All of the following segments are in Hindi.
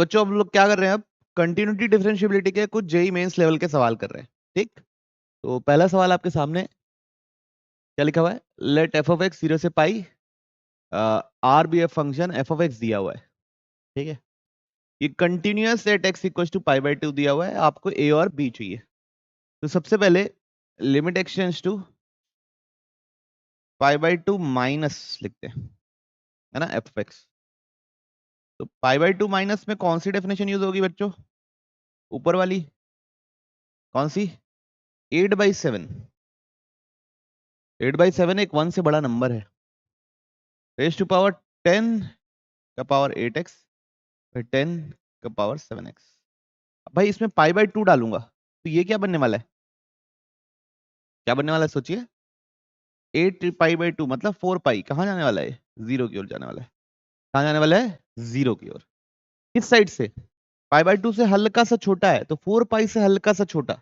तो बच्चों हम लोग क्या कर रहे हैं अब, कंटिन्यूटी डिफरेंशिएबिलिटी के कुछ जेई मेंस लेवल के सवाल कर रहे हैं। ठीक, तो पहला सवाल आपके सामने क्या लिखा हुआ है, लेट एफ ऑफ एक्स 0 से pi R B F function f of x दिया हुआ है। ठीक है, ये continuous at x equal to pi by 2 दिया हुआ है, आपको ए और बी चाहिए। तो सबसे पहले limit extends to pi by 2 minus लिखते हैं, है ना, एफ ऑफ एक्स। तो पाई बाई 2 माइनस में कौन सी डेफिनेशन यूज होगी बच्चों, ऊपर वाली कौन सी, 8/7। 8/7 एक 1 से बड़ा नंबर है, रेज टू पावर 10 का पावर 8x फिर 10 का पावर 7x। अब भाई इसमें पाई बाई 2 डालूंगा तो ये क्या बनने वाला है, क्या बनने वाला है सोचिए, 8 पाई बाई 2 मतलब 4 पाई, कहाँ जाने वाला है, 0 की ओर जाने वाला है। कहाँ जाने वाला है, 0 की ओर। किस साइड से, पाई बाई 2 से हल्का सा छोटा है, तो 4 पाई से हल्का सा छोटा,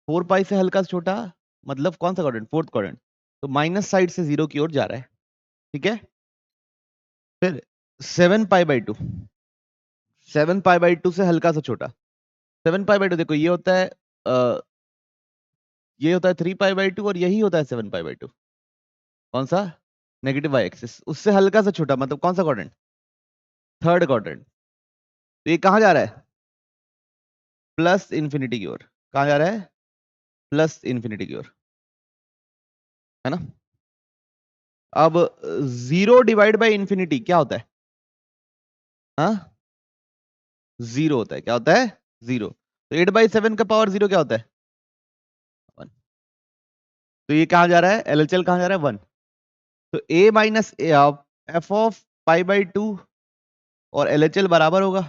4 पाई से हल्का सा छोटा मतलब कौन सा क्वाड्रेंट, फोर्थ क्वाड्रेंट, तो माइनस साइड से 0 की ओर जा रहा है। ठीक है, फिर 7 पाई बाई 2, 7 पाई बाई 2 से हल्का सा छोटा, 7 पाई बाई 2 देखो ये होता है ये होता है 3 पाई बाई 2 और यही होता है 7 पाई बाई 2। कौन सा, नेगेटिव वाई एक्सिस, उससे हल्का सा छोटा मतलब कौन सा क्वाड्रेंट, थर्ड क्वाड्रेंट। तो ये कहां जा रहा है, प्लस इंफिनिटी की ओर। कहां जा रहा है, प्लस इंफिनिटी की ओर, है ना। अब 0 डिवाइड बाई इंफिनिटी क्या होता है, हाँ 0 होता है, क्या होता है 0। तो 8/7 का पावर 0 क्या होता है 1। तो ये कहां जा रहा है, एलएचएल कहां जा रहा है 1। तो a minus f of pi by 2 और एलएचएल बराबर होगा,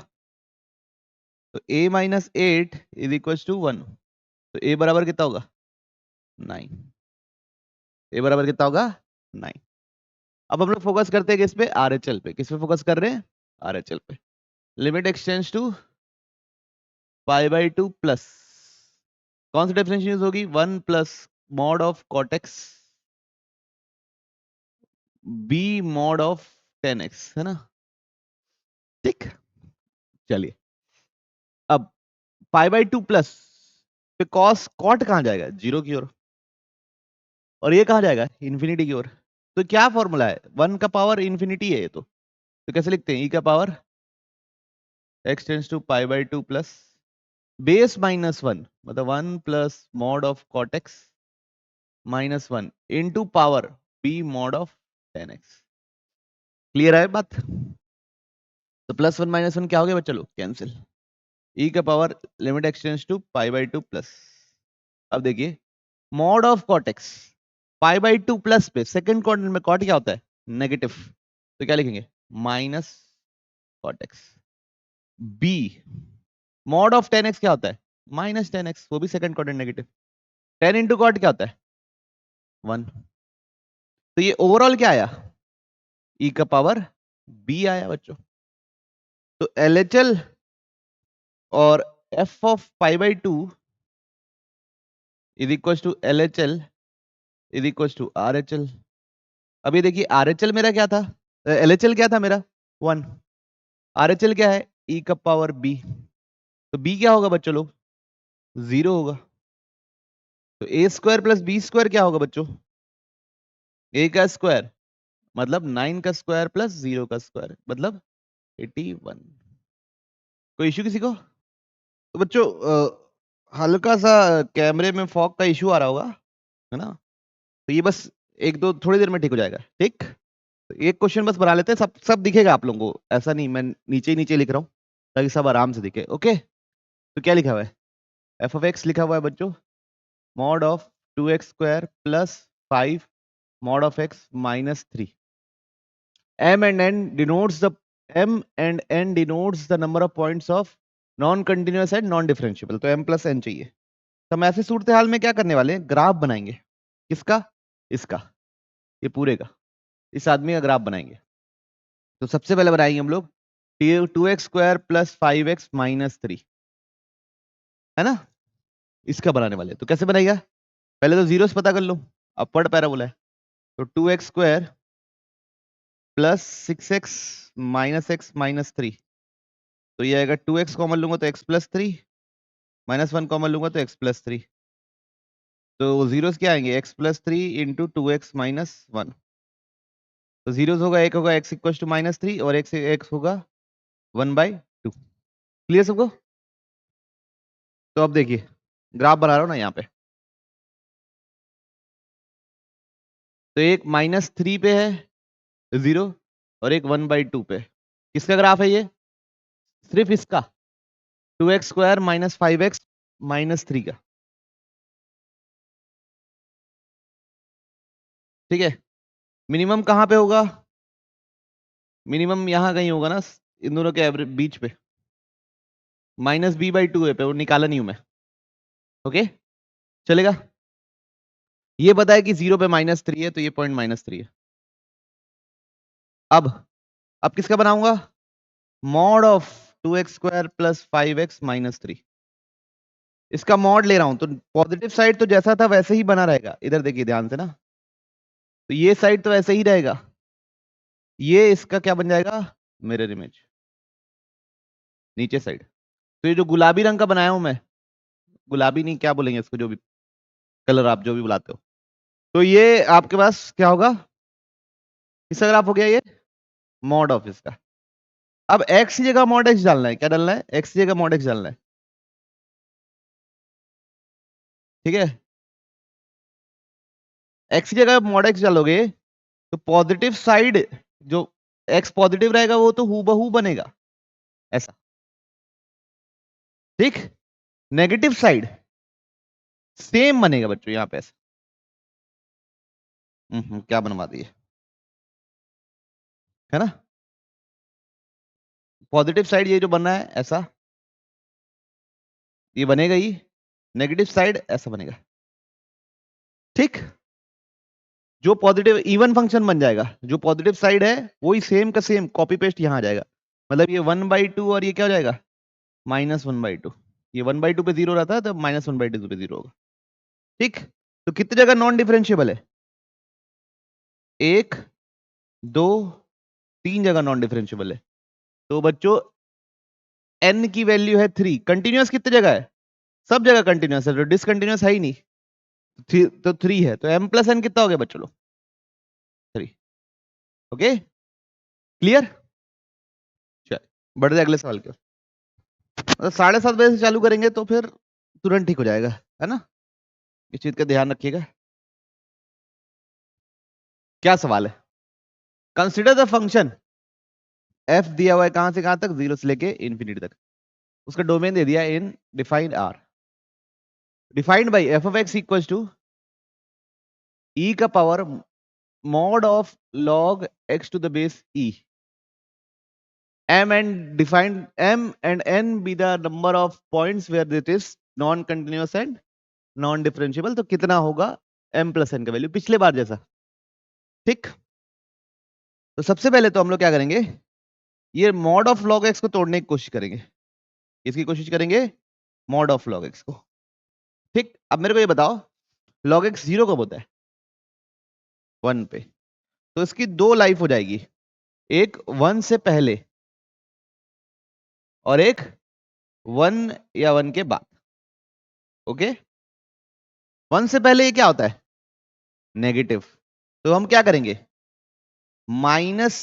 तो a minus 8 is equal to 1। तो a बराबर कितना होगा 9, a बराबर कितना होगा 9। अब हम लोग फोकस करते हैं किस पे, आरएचएल पे। किस पे फोकस कर रहे हैं, आरएचएल पे। Limit extends to pi by 2 plus कौन सी डेफिनेशन यूज होगी, 1 plus mod of cot x b mod of 10x, है ना। ठीक, चलिए अब पाई बाई 2 प्लस पे कॉस कॉट कहां जाएगा, 0 की ओर, और ये कहां जाएगा इंफिनिटी की ओर। तो क्या फॉर्मूला है, 1 का पावर इंफिनिटी है ये तो कैसे लिखते हैं, e का power x tends to pi by 2 plus base minus 1 मतलब 1 plus mod of cot x minus 1 into power b mod of 10x। Clear है बात। तो प्लस 1 माइनस 1 क्या हो गया बच्चा लोग, कैंसिल, e का power limit extends to pi by 2 plus. अब देखिए mod of cot x pi by 2 plus पे सेकंड क्वाड्रेंट में कॉट क्या होता है नेगेटिव, तो क्या लिखेंगे minus cot x. B mod of 10x क्या होता है माइनस 10x, वो भी second quadrant negative. 10 into cot क्या होता है 1। तो ये ओवरऑल क्या आया, e का पावर b आया बच्चों। तो LHL और f of pi by 2 is equal to LHL is equal to RHL। अभी देखिए RHL मेरा क्या था, LHL क्या था मेरा 1, RHL क्या है e का पावर b। तो b क्या होगा बच्चों लोग 0 होगा। तो a square plus b square क्या होगा बच्चों, a का स्क्वायर मतलब 9 का स्क्वायर प्लस 0 का स्क्वायर मतलब 81। कोई इश्यू किसी को, तो बच्चों हल्का सा कैमरे में फॉग का इश्यू आ रहा होगा, है ना। तो ये बस एक दो थोड़ी देर में ठीक हो जाएगा। ठीक, तो एक क्वेश्चन बस बना लेते हैं, सब सब दिखेगा आप लोगों को, ऐसा नहीं मैं नीचे ही नीचे लिख रहा हूँ ताकि सब आराम से दिखे। ओके, तो क्या लिखा हुआ है, एफ ऑफ एक्स लिखा हुआ है बच्चों mod of 2x square plus 5 mod of x minus 3। m and n denotes the number of points of non continuous and non differentiable, तो m प्लस n चाहिए। तो हम ऐसे सूरत हाल में क्या करने वाले हैं, ग्राफ बनाएंगे। किसका, इसका, ये पूरे का, इस आदमी का ग्राफ बनाएंगे। तो सबसे पहले बनाएंगे हम लोग 2x square plus 5x minus 3, है ना, इसका बनाने वाले। तो कैसे बनाएगा, पहले तो जीरो पता कर लो, अपवर्ड पैराबोला है। तो 2x square plus 6x minus x minus 3, तो ये आएगा 2x कॉमन लूंगा तो x+3, -1 कॉमन लूंगा तो x+3, तो जीरोस क्या आएंगे, x+3 इंटू 2x - 1, तो जीरोस होगा, एक होगा x इक्वल टू -3 और x होगा 1/2। क्लियर सबको? तो अब देखिए ग्राफ बना रहा हूं ना यहाँ पे, तो एक -3 पे है 0 और एक 1/2 पे। किसका ग्राफ है ये? सिर्फ इसका 2x² - 5x - 3 का। ठीक है, मिनिमम कहाँ पे होगा? मिनिमम यहाँ कहीं होगा ना, इन दोनों के एवरेज बीच पे, -b/2 है पे, वो निकाला नहीं हूं मैं। ओके चलेगा। ये पता है कि 0 पे -3 है, तो ये पॉइंट -3 है। अब किसका बनाऊंगा? मॉड ऑफ 2x² + 5x - 3, इसका मॉड ले रहा हूं, तो पॉजिटिव साइड तो जैसा था वैसे ही बना रहेगा। इधर देखिए ध्यान से ना, तो ये साइड तो ऐसे ही रहेगा, ये इसका क्या बन जाएगा, मिरर इमेज नीचे साइड। तो ये जो गुलाबी रंग का बनाया हूं मैं, गुलाबी नहीं क्या बोलेंगे इसको, जो भी कलर आप जो भी बुलाते हो, तो ये आपके पास क्या होगा, किसका ग्राफ हो गया ये, मॉड ऑफ इसका। अब x की जगह मॉड x डालना है, क्या डालना है, x की जगह मॉड x डालना है। ठीक है, x की जगह मॉड x डालोगे तो पॉजिटिव साइड जो x पॉजिटिव रहेगा वो तो हूबहू बनेगा ऐसा। ठीक, नेगेटिव साइड सेम बनेगा बच्चों यहाँ पे ऐसा। क्या बनवा दिए, है ना, पॉजिटिव साइड ये जो बना है ऐसा, ये बनेगा ही, नेगेटिव साइड ऐसा बनेगा। ठीक, जो पॉजिटिव इवन फंक्शन बन जाएगा, जो पॉजिटिव साइड है वही सेम का सेम कॉपी पेस्ट यहाँ आ जाएगा, मतलब ये 1/2 और ये क्या हो जाएगा, -1/2। ये 1/2 पे 0 रहता है तो -1/2 पे 0 होगा। ठीक, तो कितनी जगह नॉन डिफरेंशिएबल है, 1 2 3 जगह नॉन डिफरेंशिएबल है। तो बच्चों n की वैल्यू है 3, कंटिन्यूअस कितनी जगह है, सब जगह कंटिन्यूअस है, तो डिसकंटिन्यूअस है ही नहीं, तो 3 है, तो m+n कितना हो गया बच्चों लोग, 3। ओके क्लियर, चल बढ़ते अगले सवाल की ओर। मतलब 7:30 बजे से चालू करेंगे तो फिर तुरंत ठीक हो जाएगा, है ना, इस चीज का ध्यान रखिएगा। क्या सवाल है, कंसिडर द फंक्शन f दिया हुआ है कहां से कहां तक, 0 से लेके इंफिनिटी तक, उसका डोमेन दे दिया इन defined r, defined by f(x) equal to e का power mod of log x to the base e, m and n be the number of points where it is non continuous and non differentiable, तो कितना होगा m+n का वैल्यू, पिछले बार जैसा। ठीक, तो सबसे पहले तो हम लोग क्या करेंगे, ये मॉड ऑफ log x को तोड़ने की कोशिश करेंगे, इसकी कोशिश करेंगे मॉड ऑफ log x को। ठीक, अब मेरे को ये बताओ log x 0 कब होता है, 1 पे, तो इसकी दो लाइफ हो जाएगी, एक 1 से पहले और एक 1 या 1 के बाद। ओके, 1 से पहले ये क्या होता है, नेगेटिव, तो हम क्या करेंगे, माइनस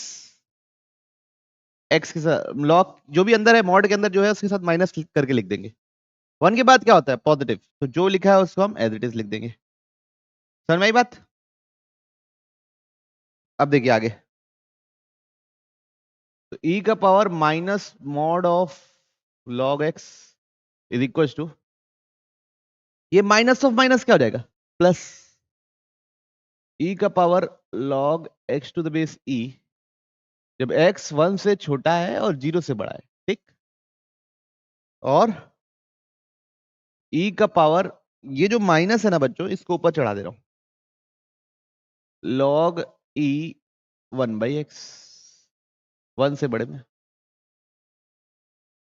एक्स के साथ लॉग जो भी अंदर है मॉड के अंदर जो है उसके साथ माइनस करके लिख देंगे। 1 के बाद क्या होता है, पॉजिटिव, तो जो लिखा है उसको हम एज इट इज लिख देंगे। समझ में आई बात? अब देखिए आगे, तो e का power minus mod of log x is equal to, ये माइनस ऑफ माइनस क्या हो जाएगा, प्लस e का power log x to the base e, जब x 1 से छोटा है और 0 से बड़ा है। ठीक, और e का पावर, ये जो माइनस है ना बच्चों, इसको ऊपर चढ़ा दे रहा हूं, लॉग e 1/x, 1 से बड़े में।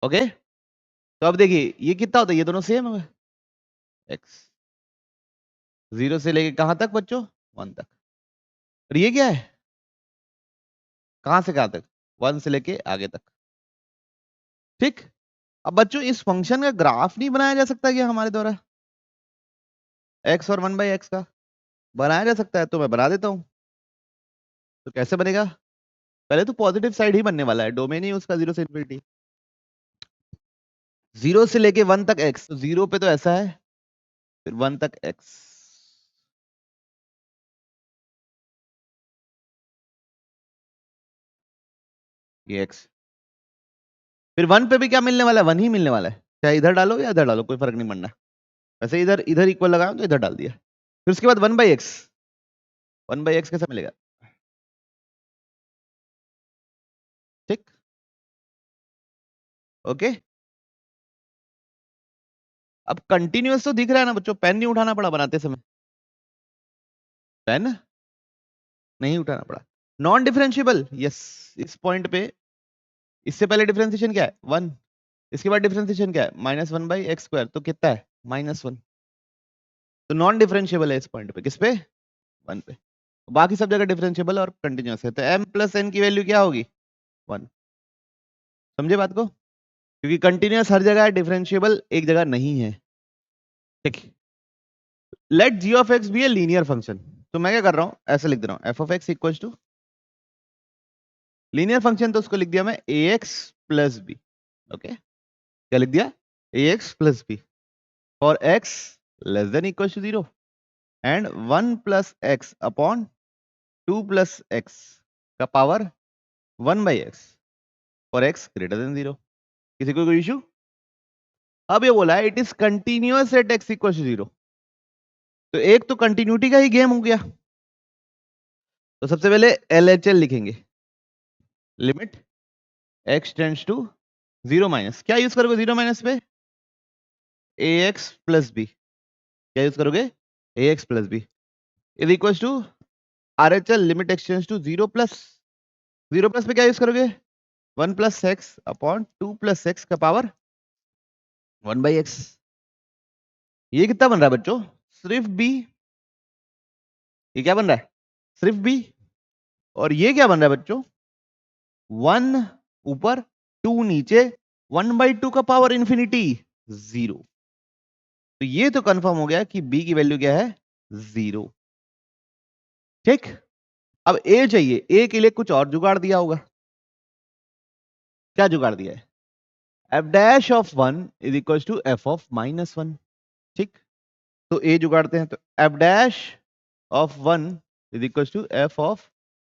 ओके, तो अब देखिए ये कितना होता है, ये दोनों सेम है, x 0 से लेके कहां तक बच्चों, 1 तक, और ये क्या है, कहां से कहां तक, 1 से लेके आगे तक। ठीक। अब बच्चों इस फंक्शन का ग्राफ नहीं बनाया जा सकता क्या हमारे द्वारा, x और 1/x का बनाया जा सकता है, तो मैं बना देता हूं। तो कैसे बनेगा, पहले तो पॉजिटिव साइड ही बनने वाला है, डोमेन ही उसका 0 से इन्फिनिटी, 0 से लेके 1 तक x, तो 0 पे तो ऐसा है, फिर 1 तक x, ये x, फिर 1 पे भी क्या मिलने वाला है, 1 ही मिलने वाला है, चाहे इधर डालो या इधर डालो कोई फर्क नहीं पड़ना। वैसे इधर इधर इक्वल लगाया तो इधर डाल दिया, फिर उसके बाद 1/x, 1/x कैसा मिलेगा, ठीक, ओके। अब कंटिन्यूअस तो दिख रहा है ना बच्चों, पेन नहीं उठाना पड़ा बनाते समय, पेन नहीं उठाना पड़ा। नॉन डिफरेंशिएबल, यस, इस पॉइंट पे इससे पहले डिफरेंशिएशन क्या है 1, इसके बाद डिफरेंशिएशन क्या है -1/x², तो कितना है -1, तो नॉन डिफरेंशिएबल है इस पॉइंट पे, किस पे 1 पे, बाकी सब जगह डिफरेंशिएबल और कंटिन्यूअस है, तो m + n की वैल्यू क्या होगी 1, समझे बात को, क्योंकि कंटिन्यूअस हर जगह है, डिफरेंशिएबल एक जगह नहीं है, ठीक। Let g of x be a linear function, तो मैं क्या कर रहा हूं, ऐसे लिख दे रहा हूं f of x equals to linear function, तो उसको लिख दिया मैं ax + b, ओके, क्या लिख दिया ax + b for x <= 0 and 1 + x upon 2 + x का पावर 1/x फॉर x > 0, किसी को कोई इशू। अब ये बोला है it is continuous at x = 0, तो एक तो कंटिन्यूटी का ही गेम हो गया, तो सबसे पहले LHL लिखेंगे, लिमिट x टेंड्स टू 0 क्या यूज करोगे 0 पे ax + b, क्या यूज करोगे ax + b is equal to RHL limit x tends to 0 पे क्या यूज करोगे 1 + x अपॉन 2 + x का पावर 1/x, ये कितना बन रहा है बच्चों सिर्फ b, ये क्या बन रहा है सिर्फ b, और ये क्या बन रहा है बच्चों 1 ऊपर 2 नीचे 1/2 का पावर इन्फिनिटी 0, तो ये तो कंफर्म हो गया कि b की वैल्यू क्या है 0, ठीक। अब a चाहिए, a के लिए कुछ और जुगाड़ दिया होगा, क्या जुगाड़ दिया है f' of 1 is equal to f of -1, ठीक, तो a जुगाड़ते हैं, तो f' of 1 is equal to f of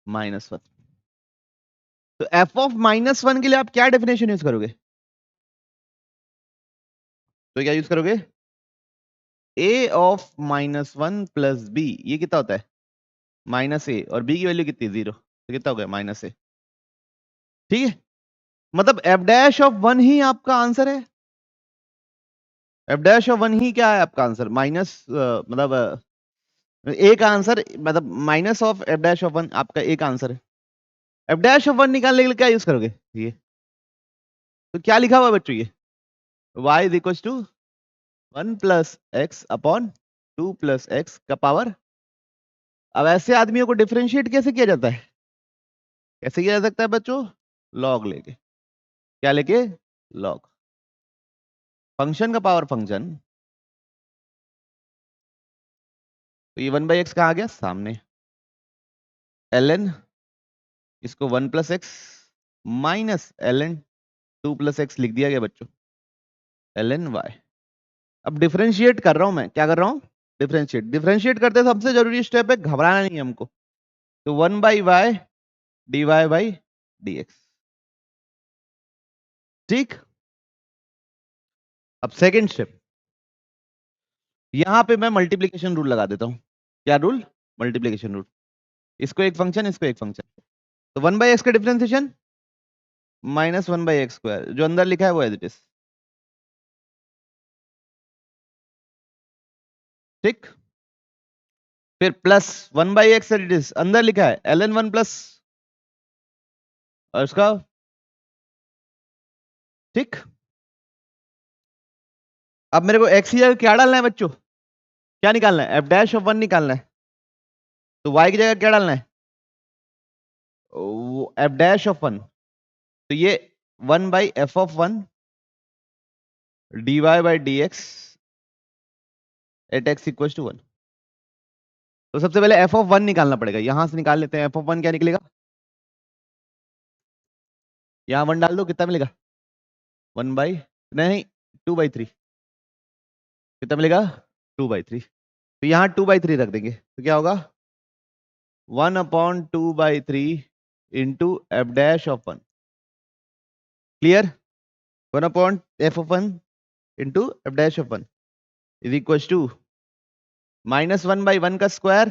-1, तो f ऑफ -1 के लिए आप क्या डेफिनेशन यूज करोगे, तो क्या यूज करोगे a ऑफ -1 प्लस b, ये कितना होता है -a, और b की वैल्यू कितनी 0, तो कितना हो गया -a, ठीक है, मतलब f' ऑफ 1 ही आपका आंसर है, f' ऑफ 1 ही क्या है आपका आंसर, मतलब एक आंसर, मतलब माइनस ऑफ f' ऑफ 1 आपका एक आंसर है, f' ऑफ 1 निकालने के लिए क्या यूज करोगे, ये तो क्या लिखा हुआ है बच्चों, ये y is equal to 1 + x upon 2 + x का पावर, अब ऐसे आदमियों को डिफरेंशिएट कैसे किया जाता है, कैसे किया जा सकता है बच्चों, लॉग लेके, क्या लेके लॉग, फंक्शन का पावर फंक्शन, तो ये 1/x कहाँ आ गया सामने, ln इसको 1 + x माइनस ln 2 + x लिख दिया गया बच्चों, ln y। अब डिफरेंशिएट कर रहा हूं मैं, क्या कर रहा हूं डिफरेंशिएट करते सबसे जरूरी स्टेप है, घबराना नहीं हमको, तो 1/y dy/dx, ठीक। अब सेकेंड स्टेप, यहां पे मैं मल्टीप्लीकेशन रूल लगा देता हूं, क्या रूल मल्टीप्लीकेशन रूल, इसको एक फंक्शन इसको एक फंक्शन, तो 1/x का डिफरेंशिएशन -1/x², जो अंदर लिखा है वो एज इट इज, ठीक, फिर plus 1/x as it is, अंदर लिखा है ln 1 प्लस, और इसका, ठीक। अब मेरे को x की जगह क्या डालना है बच्चों, क्या निकालना है f' ऑफ 1 निकालना है, तो y की जगह क्या डालना है f' ऑफ 1, तो ये 1/f of 1 dy by d x at x equal to 1। तो सबसे पहले एफ ऑफ 1 निकालना पड़ेगा, यहां से निकाल लेते हैं। एफ ऑफ 1 क्या निकलेगा, यहां 1 डाल दो, कितना मिलेगा 1 बाई, नहीं 2/3, कितना मिलेगा 2/3। तो यहाँ 2/3 रख देंगे तो क्या होगा 1/2/3 into f dash of 1। Clear, 1 f of 1 into f dash of 1 is equal to -1/1 का स्क्वायर,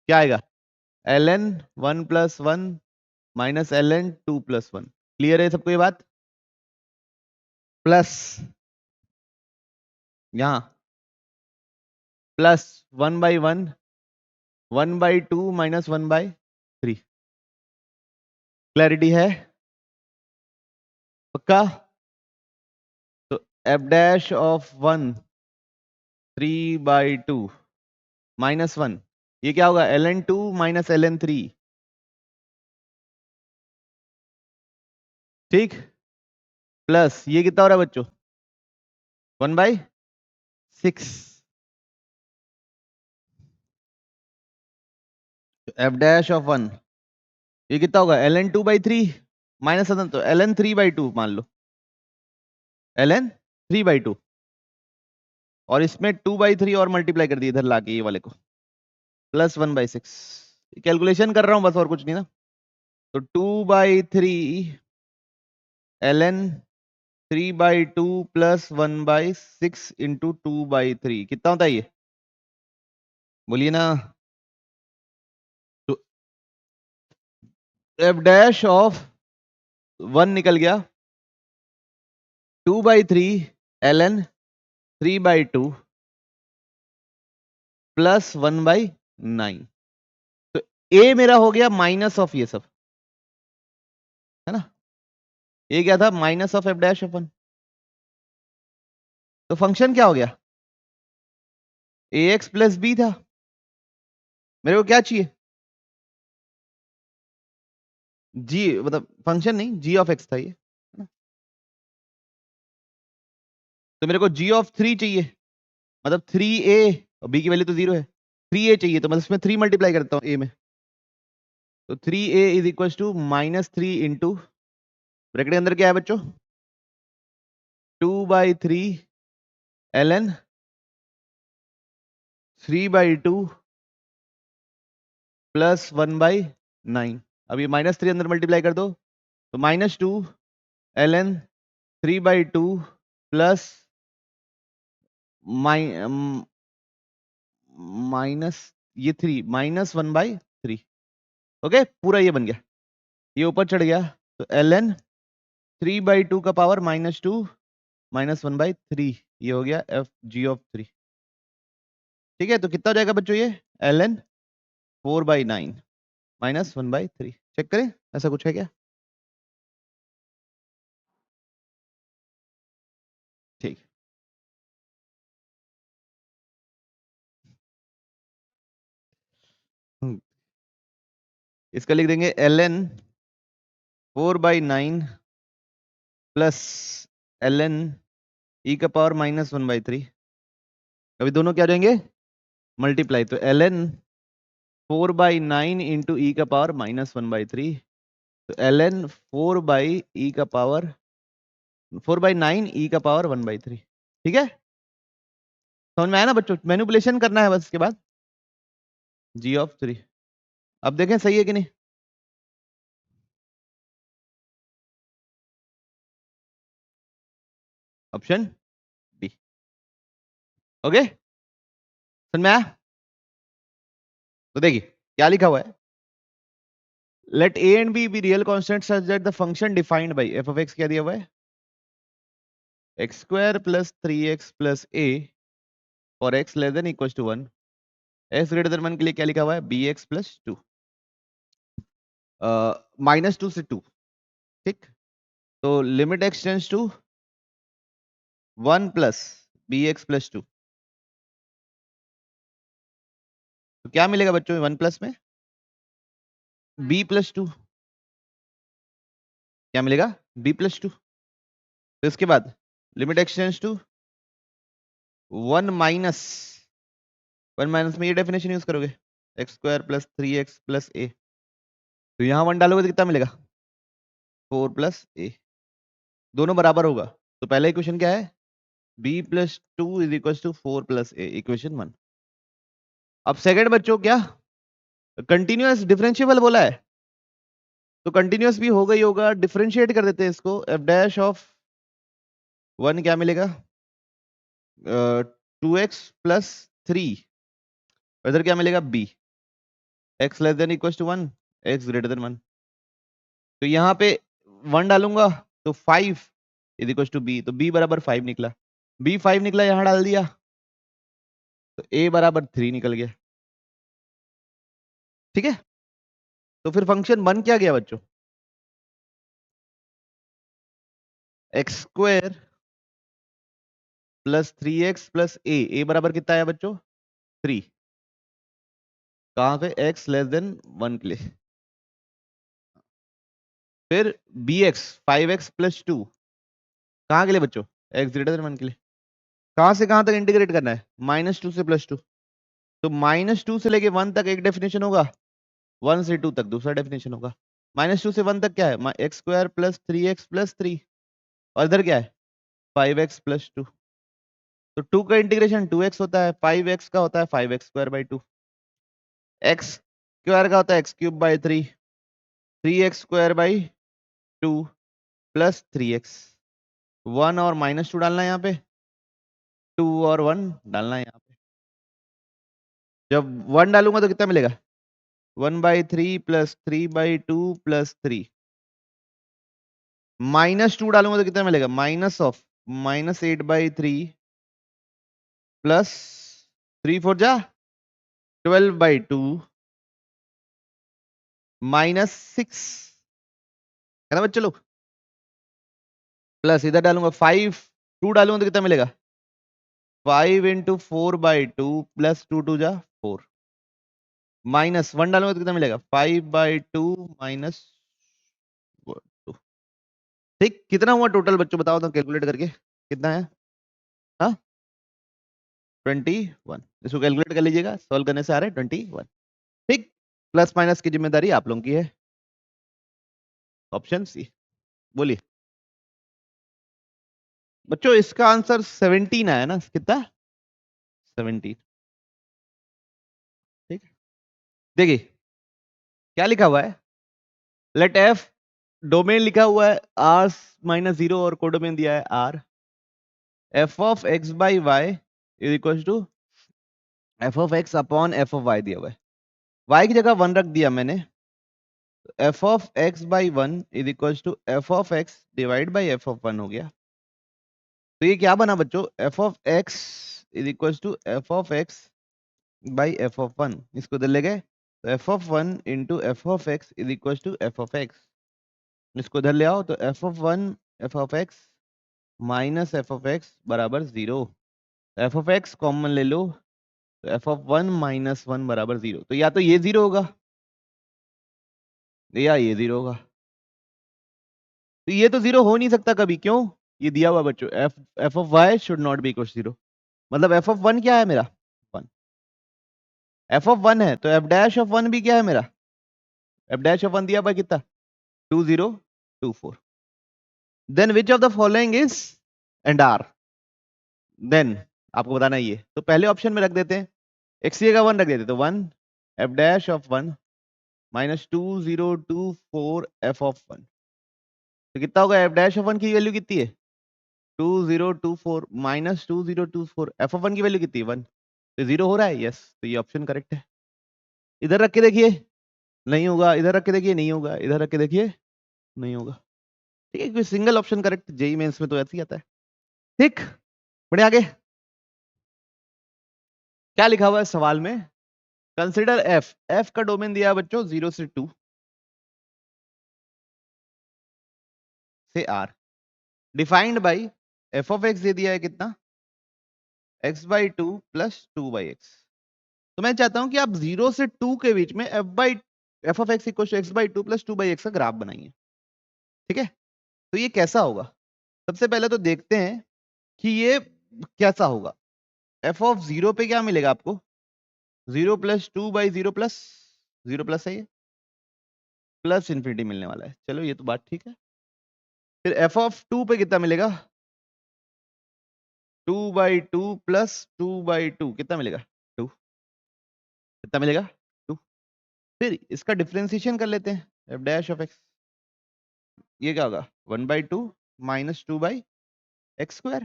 क्या आएगा ln 1 + 1 माइनस ln 2 + 1। क्लियर है सबको ये बात, प्लस यहां प्लस 1/1 1/2 माइनस 1/3। क्लैरिटी है पक्का। तो एफ डैश ऑफ 1 3/2 -1, ये क्या होगा ln 2 माइनस ln 3, ठीक, प्लस ये कितना हो रहा है बच्चों 1/6। एफ डैश ऑफ 1 ये कितना होगा ln 2/3 माइनस तो ln 3/2 मान लो, ln 3/2 और इसमें 2/3 और मल्टीप्लाई कर दिया इधर लाके ये वाले को, प्लस 1/6। कैलकुलेशन कर रहा हूं बस और कुछ नहीं ना। तो 2/3 ln 3/2 प्लस 1/6 इंटू 2/3 कितना होता है ये, बोलिए ना। तो एफ डैश ऑफ 1 निकल गया 2/3 ln 3/2 प्लस 1/9। तो ए मेरा हो गया माइनस ऑफ ये सब, है ना, ये क्या था minus of F dash of 1। तो फंक्शन क्या हो गया ए एक्स प्लस बी था, मेरे को क्या चाहिए जी, मतलब फंक्शन नहीं जी ऑफ एक्स था ये, है ना। तो मेरे को जी ऑफ 3 चाहिए, मतलब 3a और b की वैल्यू तो 0 है, 3a चाहिए, तो मतलब इसमें 3 मल्टीप्लाई करता हूँ a में। तो 3a is equal to -3 into bracket के अंदर क्या है बच्चों 2/3 ln 3/2 प्लस 1/9। अब ये -3 अंदर मल्टीप्लाई कर दो तो -2 ln 3/2 प्लस माइनस ये 3 -1/3। ओके पूरा ये बन गया, ये ऊपर चढ़ गया तो ln 3/2 का पावर -2 -1/3, ये हो गया एफ जी ऑफ 3। ठीक है, तो कितना हो जाएगा बच्चों ये ln 4/9 -1/3। चेक करें ऐसा कुछ है क्या, ठीक। इसका लिख देंगे ln 4/9 प्लस ln e का पावर -1/3। अभी दोनों क्या हो जाएंगे मल्टीप्लाई, तो ln 4/9 इंटू ई का पावर -1/3, तो ln 4/e का पावर 4/9 e का पावर 1/3। ठीक है, समझ में आया ना बच्चों, मैनिपुलेशन करना है बस इसके बाद जी ऑफ 3। अब देखें सही है कि नहीं, ऑप्शन बी। ओके समझ में आया, तो देखिए क्या लिखा हुआ है, let a and b be real constant such that the function defined by f of x क्या दिया हुआ है x² + 3x + a for x less than equal to 1, x greater than 1 के लिए क्या लिखा हुआ है bx + 2 -2 से 2। ठीक, तो limit x tends to 1 plus bx + 2, तो क्या मिलेगा बच्चों 1 प्लस में b + 2, क्या मिलेगा b + 2। तो इसके बाद लिमिट एक्सटेंड्स टू 1 माइनस में ये डेफिनेशन यूज करोगे x square plus 3x plus a, तो यहां 1 डालोगे तो कितना मिलेगा 4 प्लस ए, दोनों बराबर होगा। तो पहला इक्वेशन क्या है b plus 2 is equal to 4 plus a, equation 1। अब सेकंड बच्चों क्या कंटिन्यूअस डिफरेंशिएबल बोला है, तो कंटिन्यूअस भी होगा ही होगा, डिफरेंशिएट कर देते हैं इसको। एफ डैश ऑफ 1 क्या मिलेगा 2x प्लस 3, इधर क्या मिलेगा b, x less than equal to 1, x greater than 1। तो यहाँ पे 1 डालूंगा तो 5 इज इक्वल टू b, तो b बराबर 5 निकला, b 5 निकला, यहाँ डाल दिया तो a बराबर 3 निकल गया। ठीक है, तो फिर फंक्शन बन क्या गया बच्चों x square plus 3x plus a बराबर कितना आया बच्चों 3, कहां पे x लेस देन 1 के लिए। फिर bx 5x प्लस 2 कहां के लिए बच्चों x ग्रेटर देन 1 के लिए। कहां से कहां तक इंटीग्रेट करना है -2 से +2, तो -2 से लेके 1 तक एक डेफिनेशन होगा, 1 से 2 तक दूसरा डेफिनेशन होगा। -2 से 1 तक क्या है x square plus 3x plus 3, और इधर क्या है 5x प्लस 2, तो 2 का इंटीग्रेशन 2x होता है, 5x का होता है 5x square by 2, x square का होता है x cube by 3, 3x square by 2 plus 3x, 1 और -2 डालना है यहाँ पे, 2 और 1 डालना है यहाँ पे। जब 1 डालूंगा तो कितना मिलेगा 1/3 प्लस 3/2 प्लस 3, -2 डालूंगा तो कितना मिलेगा -8/3 प्लस 3 4 जा 12/2 -6 है ना बच्चे लोग, प्लस इधर डालूंगा 5, 2 डालूंगा तो कितना मिलेगा 5 × 4/2 प्लस 2 2 जा 4, -1 डालूंगा तो कितना मिलेगा 5/2 माइनस 2। ठीक, कितना हुआ टोटल बच्चों बताओ तो कैलकुलेट करके कितना है, हाँ 21, इसको कैलकुलेट कर लीजिएगा, सॉल्व करने से आ रहा है 21। ठीक, प्लस माइनस की जिम्मेदारी आप लोगों की है। ऑप्शन सी, बोलिए बच्चों, इसका आंसर 17 है ना, कितना 17। ठीक, देखिए क्या लिखा हुआ है, लेट एफ डोमेन लिखा हुआ है r-0 और कोडोमेन दिया है r, f of x by y is equal to f of x upon f of y दिया हुआ है, y की जगह 1 रख दिया मैंने, f of x by 1 is equal to f of x divide by f of 1 हो गया। तो ये क्या बना बच्चों f of x is equal to f of x by f of 1, इसको इधर ले गए तो f of 1 into f of x is equal to f of x, इसको इधर ले आओ तो f of 1 f of x minus f of x बराबर 0, f ऑफ x कॉमन ले लो तो f ऑफ 1 माइनस 1 बराबर 0, तो या तो ये 0 होगा या ये 0 होगा, तो ये तो 0 हो नहीं सकता कभी, क्यों ये दिया हुआ बच्चों f of y should not be equal 0, मतलब f ऑफ 1 क्या है मेरा 1, f ऑफ 1 है तो f डैश ऑफ 1 भी क्या है मेरा, f डैश ऑफ 1 दिया हुआ कितना 2024, then which of the following is and are, then आपको बताना ये, तो पहले ऑप्शन में रख देते हैं x की जगह 1 रख देते, तो 1 f dash of 1 minus 2024 f of 1, तो कितना होगा f डैश ऑफ 1 की वैल्यू कितनी है 2024 माइनस 2024, एफ ऑफ 1 की वैल्यू कितनी है 1, तो 0 हो रहा है, यस, तो ये ऑप्शन करेक्ट है। इधर रख के देखिए नहीं होगा, इधर रख के देखिए नहीं होगा, इधर रख के देखिए नहीं होगा। ठीक है, कोई single option correct, JEE mains में तो ऐसे ही आता है। ठीक, बढ़े आगे क्या लिखा हुआ है सवाल में, कंसिडर एफ, एफ का डोमेन दिया है बच्चों 0 से 2 से r, defined by f of x दे दिया है कितना x/2 प्लस 2/x, तो मैं चाहता हूं कि आप 0 से 2 के बीच में f of x equal to x/2 plus 2/x का ग्राफ बनाइए। ठीक है, तो ये कैसा होगा, सबसे पहले तो देखते हैं कि ये कैसा होगा। एफ ऑफ 0 पे क्या मिलेगा आपको? 0 प्लस 2/0 प्लस 0 प्लस है, ये प्लस इन्फिनिटी मिलने वाला है। चलो ये तो बात ठीक है। फिर एफ ऑफ 2 पे कितना मिलेगा? 2/2 प्लस 2/2 कितना मिलेगा? 2। कितना मिलेगा? 2। फिर इसका डिफरेंशिएशन कर लेते हैं, एफ डैश ऑफ एक्स। ये क्या होगा? 1/2 माइनस 2/x²,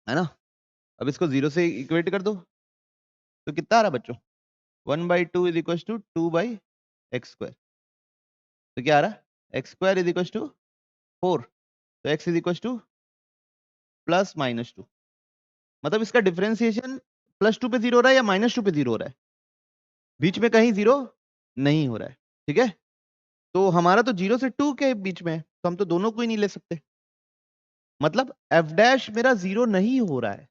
है ना? अब इसको 0 से इक्वेट कर दो तो कितना आ रहा है बच्चों? 1/2 इज इक्वल टू 2/x²। तो क्या आ रहा है? x² is equal to 4। तो x is equal to plus minus 2। मतलब इसका डिफरेंशिएशन +2 पे 0 हो रहा है या -2 पे 0 हो रहा है? बीच में कहीं 0 नहीं हो रहा है। ठीक है, तो हमारा तो 0 से 2 के बीच में है, तो हम तो दोनों को ही नहीं ले सकते। मतलब f डैश मेरा 0 नहीं हो रहा है,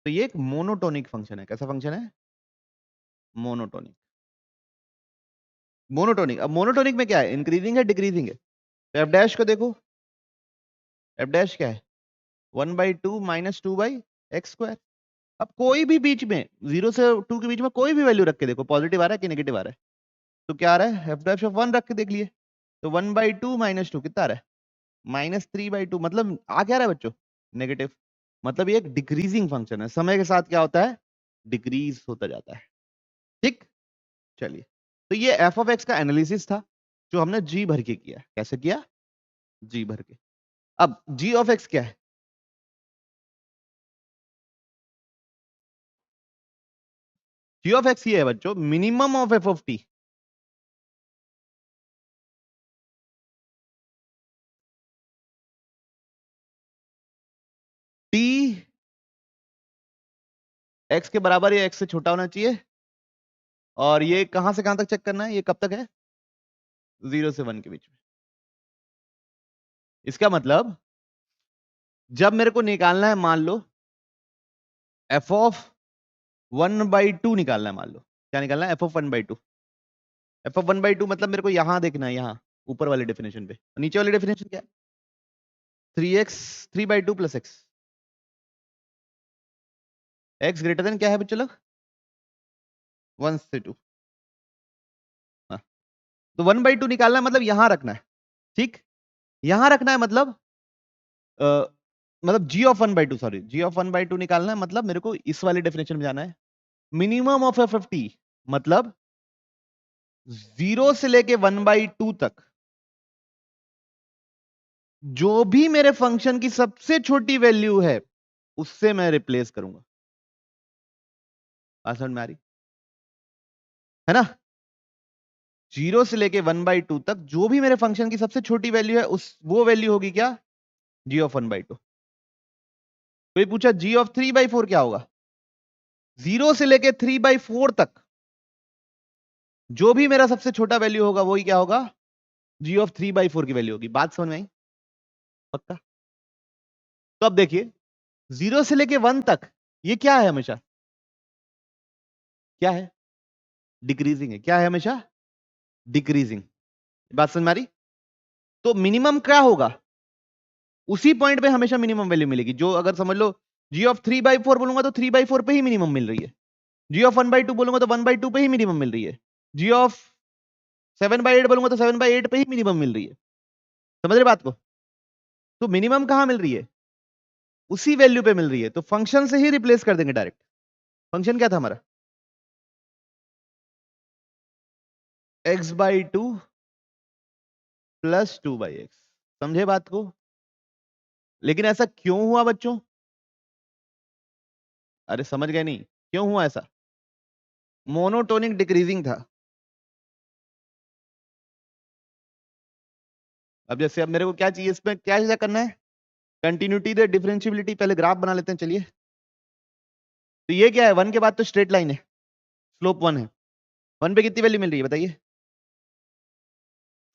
तो ये एक मोनोटोनिक फंक्शन है। कैसा फंक्शन है? मोनोटोनिक। मोनोटोनिक, अब मोनोटोनिक में क्या है? इंक्रीजिंग है, डिक्रीजिंग है। तो एफ डैश को देखो, एफ डैश क्या है? 1/2 माइनस 2/x²। अब कोई भी बीच में 0 से 2 के बीच में कोई भी वैल्यू रख के देखो, पॉजिटिव आ रहा है कि नेगेटिव आ रहा है? तो क्या आ रहा है? एफ डैश ऑफ 1 रख के देख लिए, तो 1/2 माइनस 2 कितना आ रहा है? -3/2। मतलब आ क्या रहा है बच्चों? नेगेटिव। मतलब ये एक डिक्रीजिंग फंक्शन है, समय के साथ क्या होता है? डिक्रीज होता जाता है। ठीक, चलिए, तो ये एफ ऑफ एक्स का एनालिसिस था जो हमने जी भर के किया। कैसे किया? जी भर के। अब जी ऑफ एक्स क्या है? जी ऑफ एक्स ये है बच्चों, minimum of f of T. T x के बराबर या एक्स से छोटा होना चाहिए। और ये कहां से कहां तक चेक करना है? ये कब तक है? 0 से 1 के बीच में। इसका मतलब जब मेरे को निकालना है, मान लो एफ ऑफ 1/2 निकालना है, मान लो क्या निकालना है? F of 1/2। एफ ऑफ 1/2 मतलब मेरे को यहां देखना है, यहां ऊपर वाले डेफिनेशन पे। नीचे वाली डेफिनेशन क्या है? 3x 3/2 plus x. X greater than क्या है बच्चों लोग? 1 से 2। हाँ, तो 1/2 निकालना है, मतलब यहां रखना है। ठीक, यहां रखना है, मतलब जी ऑफ 1/2, सॉरी, जी ऑफ 1/2 निकालना है, मतलब मेरे को इस वाले डेफिनेशन में जाना है। Minimum of f of T मतलब 0 से लेके 1/2 तक जो भी मेरे फंक्शन की सबसे छोटी वैल्यू है उससे मैं रिप्लेस करूंगा। बात समझ में आ रही है ना? 0 से लेके 1/2 तक जो भी मेरे फंक्शन की सबसे छोटी वैल्यू है, उस वो वैल्यू होगी क्या? जी ऑफ 1/2। कोई पूछा जी ऑफ 3/4 क्या होगा? 0 से लेके 3/4 तक जो भी मेरा सबसे छोटा वैल्यू होगा वही क्या होगा? जी ऑफ 3/4 की वैल्यू होगी। बात समझ में आई? पक्का? तो अब देखिए, 0 से लेके 1 तक ये क्या है? हमेशा क्या है? डिक्रीजिंग है। क्या है? हमेशा डिक्रीजिंग। बात समझ में आ रही? तो मिनिमम क्या होगा? उसी पॉइंट पे हमेशा मिनिमम वैल्यू मिलेगी। जो अगर समझ लो जी ऑफ 3/4 बोलूंगा तो 3/4 पे ही मिनिमम मिल रही है। जी ऑफ 1/2 बोलूंगा तो 1/2 पे ही मिनिमम मिल रही है। जी ऑफ 7/8 बोलूंगा तो 7/8 पे ही मिनिमम मिल रही है। समझ रहे बात को? तो मिनिमम कहां मिल रही है? उसी वैल्यू पे मिल रही है, तो फंक्शन से ही रिप्लेस कर देंगे डायरेक्ट। फंक्शन क्या था हमारा? x/2 plus 2/x। समझे बात को? लेकिन ऐसा क्यों हुआ बच्चों? अरे समझ गए नहीं? क्यों हुआ ऐसा? मोनोटोनिक डिक्रीजिंग था। अब जैसे अब मेरे को क्या चाहिए, इसमें क्या चीज करना है? कंटिन्यूटी दे, डिफरेंशियबिलिटी। पहले ग्राफ बना लेते हैं, चलिए। तो ये क्या है? 1 के बाद तो स्ट्रेट लाइन है, स्लोप 1 है। 1 पे कितनी वैल्यू मिल रही है बताइए?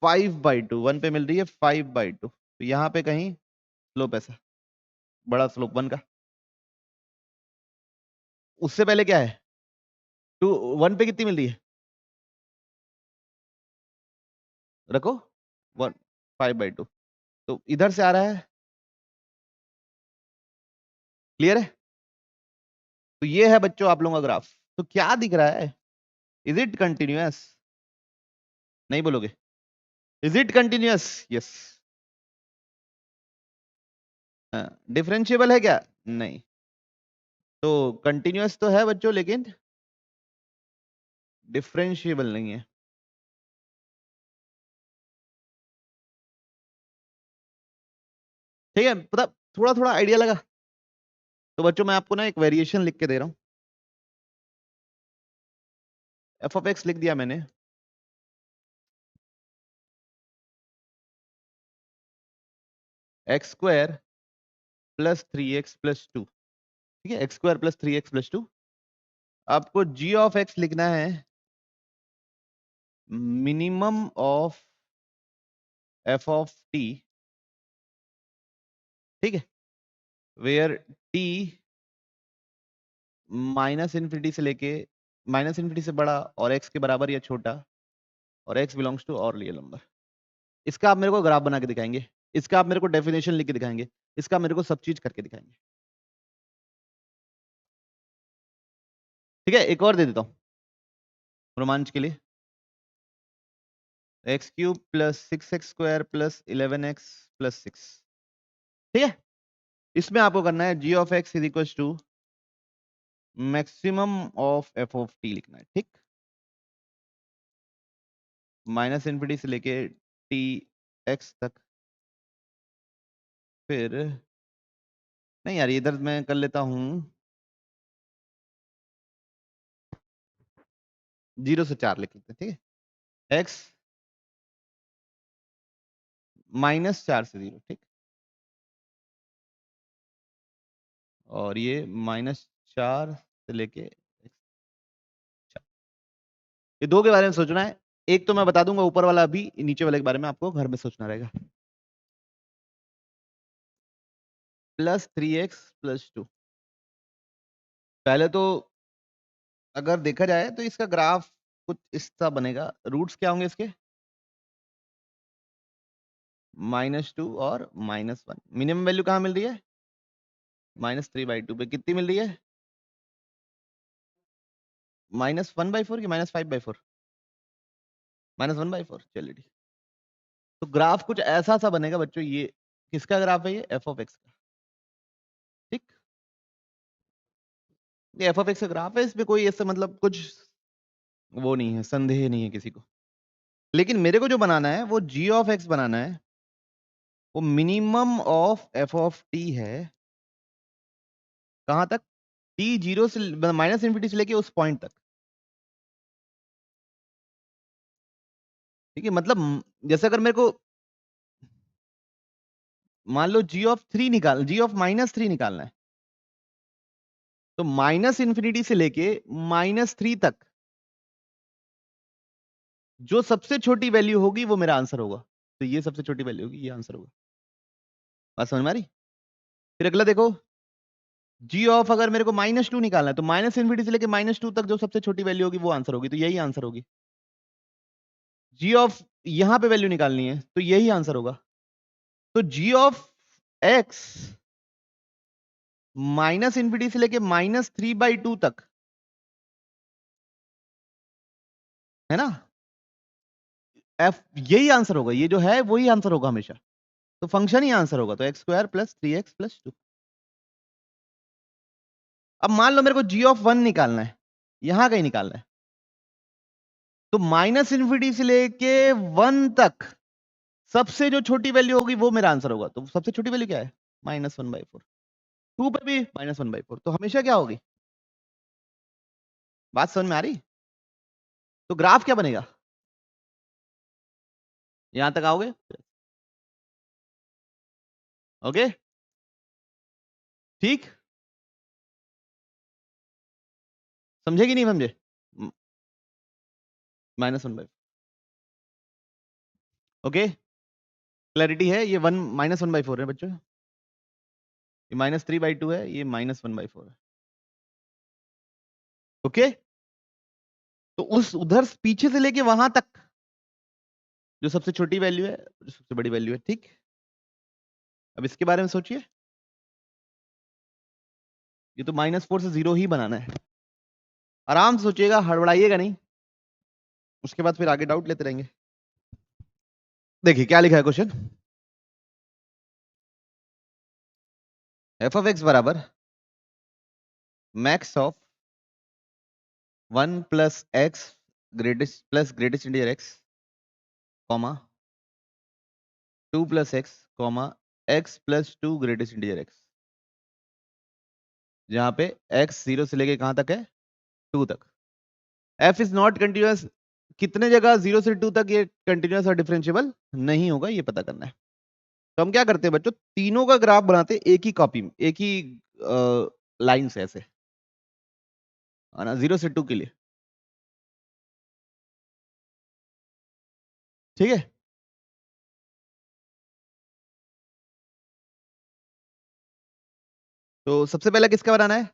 5/2। 1 पे मिल रही है 5/2। तो यहाँ पे कहीं स्लोप ऐसा बड़ा स्लोप 1 का। उससे पहले क्या है? 1 पे कितनी मिल रही है? रखो 1 5/2। तो इधर से आ रहा है क्लियर है? तो ये है बच्चों आप लोगों का ग्राफ। तो क्या दिख रहा है? Is it continuous? नहीं बोलोगे? Is it continuous? Yes. Differentiable है क्या? नहीं। तो कंटिन्यूअस तो है बच्चों, लेकिन डिफरेंशिएबल नहीं है। ठीक है, पता थोड़ा थोड़ा आइडिया लगा? तो बच्चों मैं आपको ना एक वेरिएशन लिख के दे रहा हूं। एफ ऑफ एक्स लिख दिया मैंने। X square plus 3x+2। ठीक है, एक्स स्क्वायर प्लस 3x+2। आपको जी ऑफ एक्स लिखना है minimum of f of T. ठीक है, वेयर टी माइनस इन्फिनिटी से लेके माइनस इन्फिनिटी से बड़ा और एक्स के बराबर या छोटा, और एक्स बिलोंग्स टू और रियल नंबर। इसका आप मेरे को ग्राफ बना के दिखाएंगे, इसका आप मेरे को डेफिनेशन लिख के दिखाएंगे, इसका मेरे को सब चीज करके दिखाएंगे। ठीक है, एक और दे देता हूं रोमांच के लिए। x³ plus 6x² plus 11x+6। ठीक है, इसमें आपको करना है g of x is equal to maximum of f of t लिखना है। ठीक, माइनस इन्फिनिटी से लेके टी एक्स तक। फिर नहीं यार, इधर मैं कर लेता हूं 0 से 4 लिख लेते हैं। ठीक है, एक्स -4 से 0। ठीक, और ये -4 से लेके ये दो के बारे में सोचना है। एक तो मैं बता दूंगा ऊपर वाला, अभी नीचे वाले के बारे में आपको घर में सोचना रहेगा। Plus 3x+2। पहले तो अगर देखा जाए तो इसका ग्राफ कुछ इस तरह बनेगा। रूट्स क्या होंगे इसके? -2 और -1। मिनिमम वैल्यू कहाँ मिल रही है? -3/2 पे। कितनी मिल रही है? -1/4 की -5/4? -1/4। चलिए ठीक। तो ग्राफ कुछ ऐसा सा बनेगा बच्चों। ये किसका ग्राफ है? ये एफ ऑफ एक्स का। ठीक, ये एफ ऑफ एक्स का ग्राफ है। इसमें कोई ऐसे मतलब कुछ वो नहीं है, संदेह नहीं है किसी को। लेकिन मेरे को जो बनाना है वो जी ऑफ एक्स बनाना है। वो minimum of f of T है। कहां तक? टी 0 से माइनस इन्फिनिटी से लेके उस पॉइंट तक। ठीक है, मतलब जैसे अगर मेरे को मान लो जी ऑफ -3 निकालना है, तो माइनस इन्फिनिटी से लेके -3 तक जो सबसे छोटी वैल्यू होगी वो मेरा आंसर होगा। तो ये सबसे छोटी वैल्यू होगी, ये आंसर होगा। बात समझ में आ रही? फिर अगला देखो, जी ऑफ अगर मेरे को -2 निकालना है, तो माइनस इन्फिनिटी से लेके -2 तक जो सबसे छोटी वैल्यू होगी वो आंसर होगी। तो यही आंसर होगी। जी ऑफ यहां पे वैल्यू निकालनी है, तो यही आंसर होगा। तो जी ऑफ एक्स माइनस इन्फिनिटी से लेके -3/2 तक है ना, एफ यही आंसर होगा। ये जो है वही आंसर होगा हमेशा। तो फंक्शन ही आंसर होगा। तो x² प्लस 3x+2। अब मान लो मेरे को जी ऑफ 1 निकालना है, यहां कहीं निकालना है, तो माइनस इन्फिनिटी से लेके 1 तक सबसे जो छोटी वैल्यू होगी वो मेरा आंसर होगा। तो सबसे छोटी वैल्यू क्या है? -1/4। 2 पे भी -1/4। तो हमेशा क्या होगी? बात समझ में आ रही? तो ग्राफ क्या बनेगा? यहां तक आओगे? ओके, ठीक, समझे कि नहीं समझे? -1/4। ओके, क्लैरिटी है? ये -1/4 है बच्चों। ये -3/2 है, ये -1/4 है। ओके, तो उस उधर पीछे से लेके वहां तक जो सबसे छोटी वैल्यू है, जो सबसे बड़ी वैल्यू है। ठीक, अब इसके बारे में सोचिए। ये तो -4 से 0 ही बनाना है। आराम से सोचिएगा, हड़बड़ाइएगा नहीं, उसके बाद फिर आगे डाउट लेते रहेंगे। देखिए क्या लिखा है क्वेश्चन, f(x) बराबर max of 1 + x greatest integer x, comma 2 + x, comma x + 2 greatest integer x, जहां पे x 0 से लेके कहां तक है, 2 तक। f इज नॉट कंटिन्यूअस, कितने जगह 0 से 2 तक ये कंटिन्यूअस और डिफरेंशिएबल नहीं होगा, ये पता करना है। तो हम क्या करते हैं बच्चों, तीनों का ग्राफ बनाते हैं एक ही कॉपी में, एक ही लाइन से, ऐसे है ना, 0 से 2 के लिए, ठीक है। तो सबसे पहले किसका बनाना है,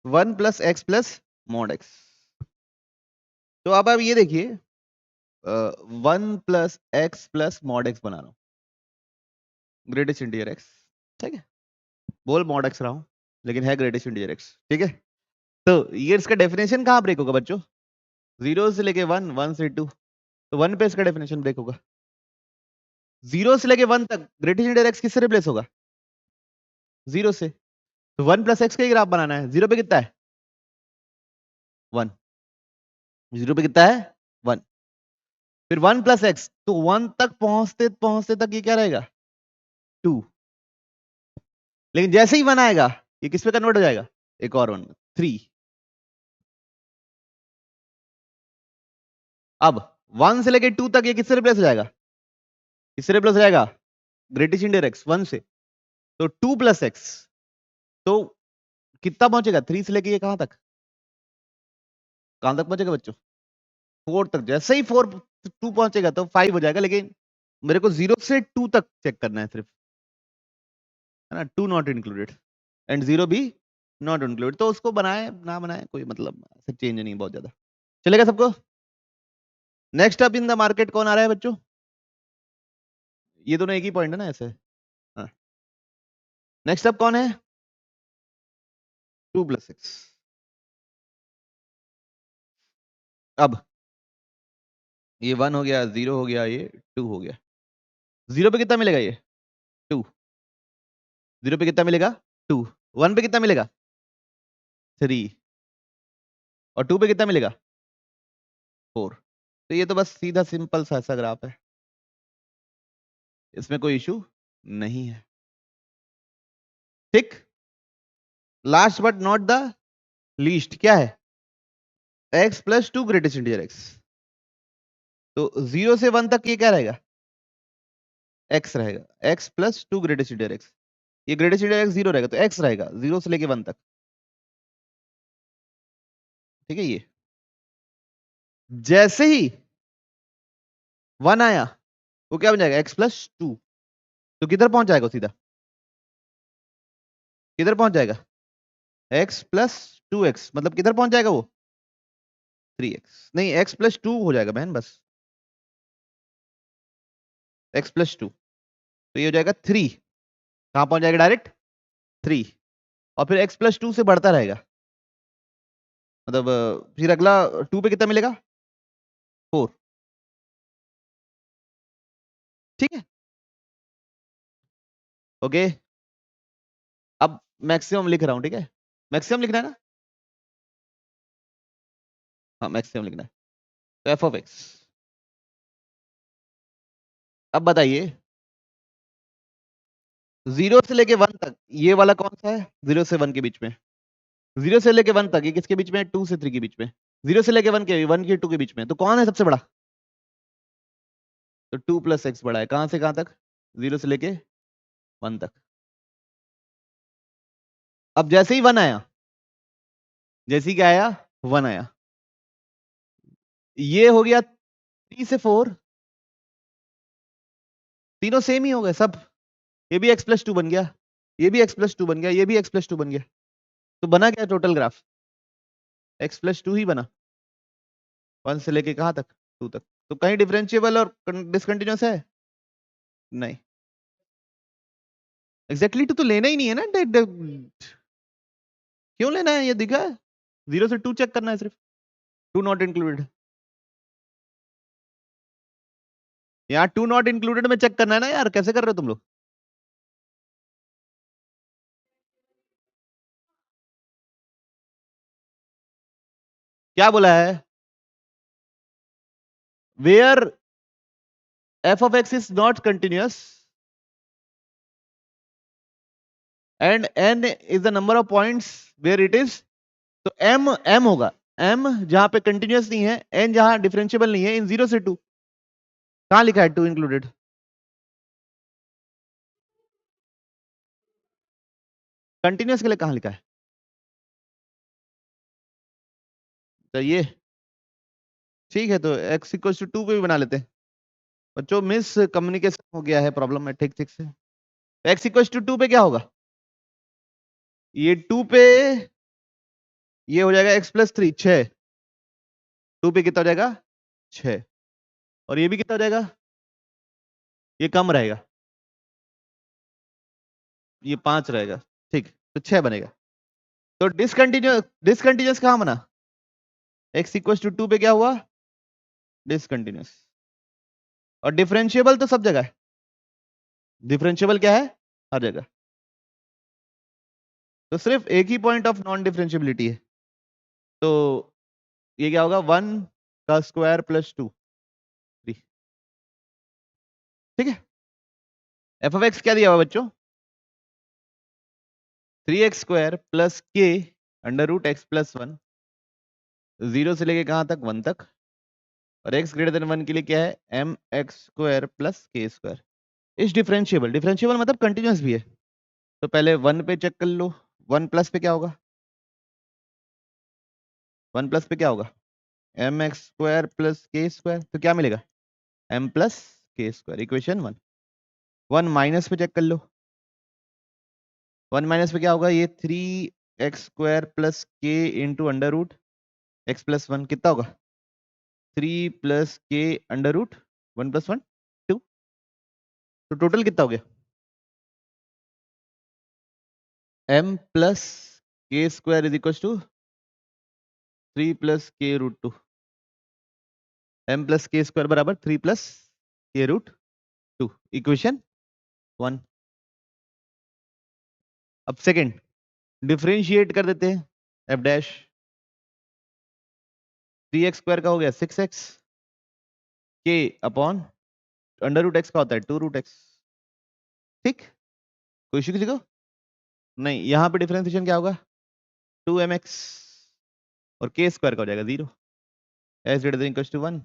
1 + x + mod x। तो अब आप ये देखिए, 1 + x + mod x बना रहा हूं, ग्रेटेस्ट इंटीजर x, ठीक है। बोल mod x रहा हूं, लेकिन है ग्रेटेस्ट इंटीजर x, ठीक है। तो ये इसका डेफिनेशन कहां ब्रेक होगा बच्चों, 0 से लेके 1, 1 से 2, तो 1 पे इसका डेफिनेशन ब्रेक होगा। 0 से लेके 1 तक ग्रेटेस्ट इंटीजर x किससे रिप्लेस होगा, 0 से। तो 1 + x का ही ग्राफ बनाना है, 0 पे कितना है, 1, 0 पे कितना है, 1, फिर 1 + x, तो 1 तक पहुंचते पहुंचते तक ये क्या रहेगा, 2, लेकिन जैसे ही 1 आएगा ये किस पे कन्वर्ट हो जाएगा, एक और 1, 3। अब 1 से लेके 2 तक ये किससे रिप्लेस हो जाएगा, किससे रिप्लेस हो जाएगा, ग्रेटेस्ट इंटीजर x 1 से। तो 2 + x, तो कितना पहुंचेगा, 3 से लेके ये कहां तक पहुंचेगा बच्चों, 4 तक। जैसे ही 2 पहुंचेगा तो 5 हो जाएगा, लेकिन मेरे को 0 से 2 तक चेक करना है सिर्फ, है ना, 2 नॉट इंक्लूडेड एंड 0 भी नॉट इंक्लूडेड। तो उसको बनाए ना बनाए कोई मतलब ऐसे चेंज नहीं बहुत ज्यादा, चलेगा सबको। Next up in the market कौन आ रहा है बच्चों, ये दोनों एक ही पॉइंट है ना ऐसे, हाँ। नेक्स्ट अप कौन है, 2 + x। अब ये 1 हो गया, 0 हो गया, ये 2 हो गया। 0 पे कितना मिलेगा, ये 2, 0 पे कितना मिलेगा, 2, 1 पे कितना मिलेगा, 3, और 2 पे कितना मिलेगा, 4। तो ये तो बस सीधा सिंपल सा ऐसा ग्राफ है, इसमें कोई इशू नहीं है, ठीक। Last but not the least क्या है, x + 2 ग्रेटेस्ट इंटीजर x। तो 0 से 1 तक ये क्या रहेगा, x रहेगा, x + 2 ग्रेटेस्ट इंटीजर x। ये ग्रेटेस्ट इंटीजर x 0 रहेगा, तो x रहेगा 0 से लेके 1 तक, ठीक है। ये जैसे ही 1 आया वो क्या बन जाएगा, x + 2, तो किधर पहुंच जाएगा सीधा, किधर पहुंच जाएगा, x + 2x, मतलब किधर पहुंच जाएगा वो, 3x, नहीं x + 2 हो जाएगा बहन, बस x + 2, तो ये हो जाएगा 3, कहां पहुंच जाएगा डायरेक्ट, 3, और फिर x + 2 से बढ़ता रहेगा, मतलब फिर अगला 2 पे कितना मिलेगा, 4, ठीक है, ओके। अब मैक्सिमम लिख रहा हूं, ठीक है, मैक्सिमम लिखना है ना, हाँ मैक्सिमम लिखना है। तो f(x), अब बताइए 0 से लेके 1 तक ये वाला कौन सा है, 0 से 1 के बीच में, 0 से लेके 1 तक ये किसके बीच में है, 2 से 3 के बीच में, 0 से लेके 1 के 2 के बीच में, तो कौन है सबसे बड़ा, तो 2 + x बड़ा है, कहां से कहां तक, 0 से लेके 1 तक। अब जैसे ही 1 आया, जैसे ही क्या आया, 1 आया, ये हो गया 3 से 4, तीनों सेम ही हो गए सब, ये भी x + 2 बन गया, ये भी x + 2 बन गया, ये भी x + 2 बन गया, तो बना क्या टोटल ग्राफ, x + 2 ही बना, 1 से लेके कहां तक, 2 तक। तो कहीं डिफरेंशिएबल और डिसकंटिन्यूअस है, नहीं, एग्जैक्टली तो लेना ही नहीं है ना, क्यों लेना है? ये दिखा है 0 से 2 चेक करना है सिर्फ, 2 नॉट इंक्लूडेड। यहाँ 2 नॉट इंक्लूडेड में चेक करना है ना यार, कैसे कर रहे हो तुम लोग? क्या बोला है? Where f of x is not continuous and n is the number of points where it is, तो m होगा, m जहां पे कंटिन्यूअस नहीं है, n जहां डिफरेंशिएबल नहीं है, इन 0 से 2। कहां लिखा है 2 इंक्लूडेड? कंटिन्यूअस के लिए कहां लिखा है? तो ये ठीक है, तो x इक्वल टू 2 पे भी बना लेते हैं बच्चों। मिस कम्युनिकेशन हो गया है, प्रॉब्लम है ठीक ठीक से। x इक्वल टू 2 पे क्या होगा? ये 2 पे ये हो जाएगा x प्लस 3, 6। 2 पे कितना हो जाएगा? 6। और ये भी कितना हो जाएगा? ये कम रहेगा, ये 5 रहेगा। ठीक, तो 6 बनेगा। तो डिसकंटिन्यूअस कहां बना? x इक्वल टू 2 पे क्या हुआ? डिसकंटिन्यूअस। और डिफरेंशिएबल तो सब जगह है, डिफरेंशिएबल क्या है? हर जगह। तो सिर्फ एक ही पॉइंट ऑफ नॉन डिफरेंशिएबिलिटी है, तो ये क्या होगा? 1 का स्क्वायर प्लस 2, 3। ठीक है, एफ ऑफ एक्स क्या दिया हुआ बच्चों? 3x स्क्वायर प्लस के अंडर रूट एक्स प्लस 1, 0 से लेके कहां तक? 1 तक। और x ग्रेटर देन 1 के लिए क्या है? M x square plus k square. इस डिफरेंशिएबल, डिफरेंशिएबल मतलब कंटिन्यूअस भी है। तो पहले 1 पे चेक कर लो, 1 प्लस पे क्या होगा? 1 प्लस पे क्या होगा? M x square plus k square. तो क्या मिलेगा? M plus k square, equation 1। 1 minus पे चेक कर लो, 1 माइनस पे क्या होगा? ये 3x square plus k into under root x plus 1, कितना होगा? 3 प्लस के अंडर रूट 1 प्लस 1, 2। तो टोटल कितना हो गया? m plus k square is equal to 3 plus k root 2। m plus k square बराबर 3 प्लस के रूट 2, इक्वेशन 1। अब सेकंड डिफरेंशिएट कर देते हैं, f डैश 3x स्क्वायर का हो गया 6x, k upon under root x का होता है 2 रूट एक्स। ठीक, कोई इश्यू किसी को? नहीं, यहाँ पे डिफरेंशिएशन क्या होगा? 2mx और k स्क्वायर का हो जाएगा 0, x greater than equal to 1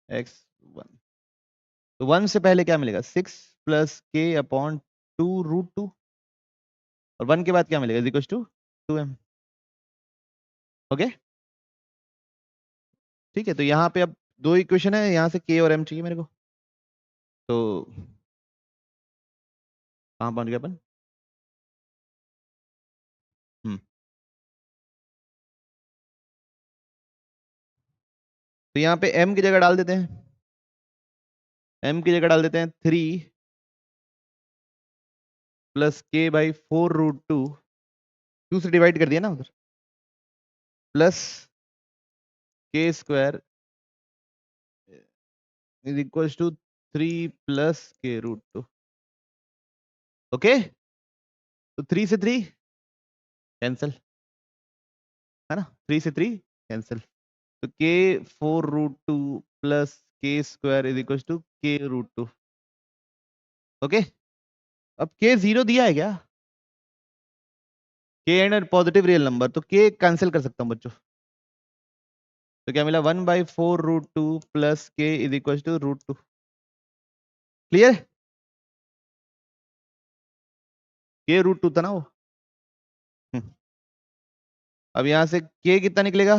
x 1। तो 1 से पहले क्या मिलेगा? 6 प्लस के अपॉन 2 रूट 2, और 1 के बाद क्या मिलेगा? Equal to 2m। ओके, ठीक है। तो यहाँ पे अब दो इक्वेशन है, यहाँ से k और m चाहिए मेरे को। तो कहाँ पहुंच गए अपन? तो यहाँ पे m की जगह डाल देते हैं, m की जगह डाल देते हैं 3 प्लस के बाई 4 रूट 2, 2 से डिवाइड कर दिया ना उधर, plus k square is equal to 3 plus k root 2। Okay, तो 3 से 3 कैंसिल, है ना? 3 से 3 कैंसिल। तो के 4 root 2 plus k square is equal to के रूट 2। ओके, अब के 0 दिया है क्या? के एंड पॉजिटिव रियल नंबर, तो के कैंसिल कर सकता हूँ बच्चों। तो क्या मिला? 1/4 root 2 plus k is equal to root 2। Clear? K root 2 था ना वो। अब यहां से के कितना निकलेगा?